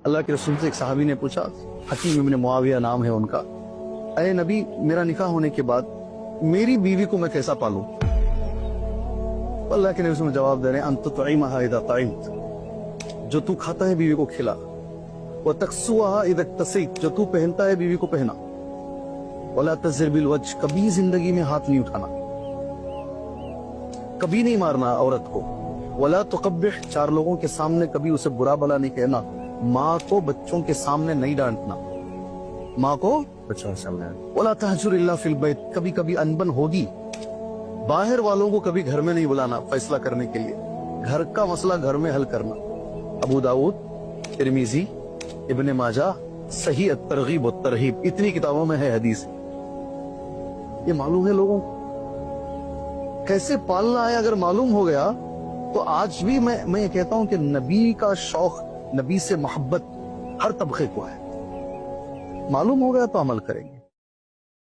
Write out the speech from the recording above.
اللہ کے رسول سے ایک صحابی نے پوچھا، حکیم ابن معاویہ نام ہے ان کا، اے نبی میرا نکاح ہونے کے بعد میری بیوی کو میں کیسا پالوں؟ اللہ کے نبی میں جواب دے رہے ہیں، انت تطعمها اذا طعمت، جو تو کھاتا ہے بیوی کو کھلا، وتکسوها اذا اکتسیت، جو تو پہنتا ہے بیوی کو پہنا، ولا تزر بالوجه، کبھی زندگی میں ہاتھ نہیں اٹھانا، کبھی نہیں مارنا عورت کو، ولا تقبح، چار لوگوں کے سامنے کبھی اسے برا بلا نہیں کہنا، ماں کو بچوں کے سامنے نہیں ڈانٹنا، ماں کو بچوں کے سامنے، ولا تہجر الا فی البیت، کبھی کبھی انبن ہوگی، باہر والوں کو کبھی گھر میں نہیں بلانا فیصلہ کرنے کے لیے، گھر کا مسئلہ گھر میں حل کرنا۔ ابو داؤد، ترمذی، ابن ماجہ، صحیح الترغیب والترہیب، اتنی کتابوں میں ہے حدیث۔ یہ معلوم ہے لوگوں کو کیسے پالنا ہے، اگر معلوم ہو گیا تو آج بھی میں یہ کہتا ہوں کہ نبی کا شوق، نبی سے محبت ہر طبقے کو ہے، معلوم ہو گیا تو عمل کریں گے۔